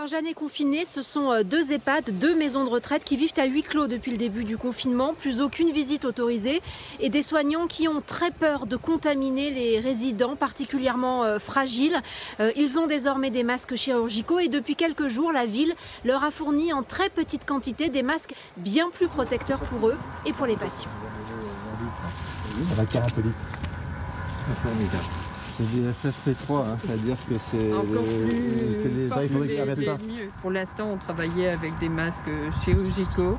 Saint-Jeanne est confiné, ce sont deux EHPAD, deux maisons de retraite qui vivent à huis clos depuis le début du confinement, plus aucune visite autorisée et des soignants qui ont très peur de contaminer les résidents particulièrement fragiles. Ils ont désormais des masques chirurgicaux et depuis quelques jours, la ville leur a fourni en très petite quantité des masques bien plus protecteurs pour eux et pour les patients. Ça va faire un peu litre. C'est du FFP3, c'est-à-dire que c'est les il faudrait qu'ils remettent ça. Pour l'instant, on travaillait avec des masques chirurgicaux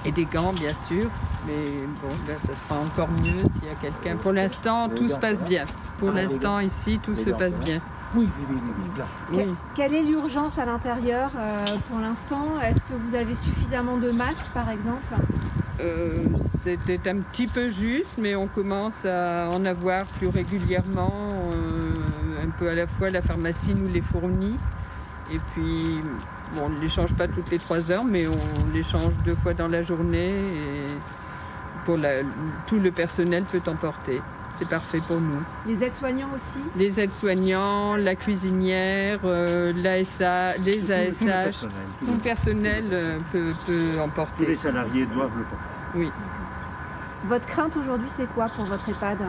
et des gants, bien sûr. Mais bon, là, ça sera encore mieux s'il y a quelqu'un. Pour l'instant, tout se passe bien. Pour l'instant, ici, tout se passe bien. Oui. Quelle est l'urgence à l'intérieur pour l'instant? Est-ce que vous avez suffisamment de masques, par exemple? C'était un petit peu juste, mais on commence à en avoir plus régulièrement. Un peu à la fois, la pharmacie nous les fournit. Et puis, bon, on ne les change pas toutes les 3 heures, mais on les change 2 fois dans la journée. Et tout le personnel peut en porter. C'est parfait pour nous. Les aides-soignants aussi? Les aides-soignants, la cuisinière, l'ASA, les ASH, tout le personnel peut en porter. Tous les salariés doivent le porter. Oui. Votre crainte aujourd'hui, c'est quoi pour votre EHPAD?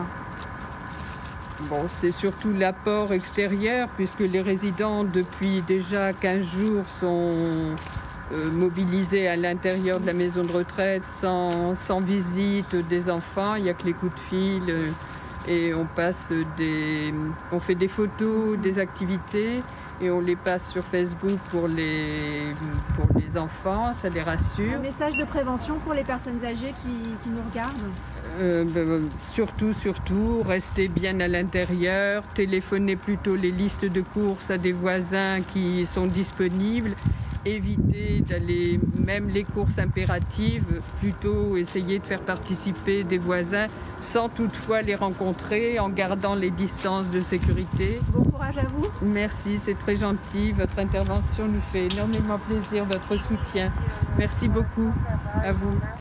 Bon, c'est surtout l'apport extérieur, puisque les résidents, depuis déjà 15 jours, sont mobilisés à l'intérieur de la maison de retraite, sans visite des enfants. Il n'y a que les coups de fil. Et on fait des photos, des activités, et on les passe sur Facebook pour les enfants, ça les rassure. Un message de prévention pour les personnes âgées qui nous regardent? Surtout, restez bien à l'intérieur, téléphonez plutôt les listes de courses à des voisins qui sont disponibles. Évitez d'aller, même les courses impératives, plutôt essayer de faire participer des voisins sans toutefois les rencontrer, en gardant les distances de sécurité. Bon courage à vous. Merci, c'est très gentil. Votre intervention nous fait énormément plaisir, votre soutien. Merci beaucoup à vous.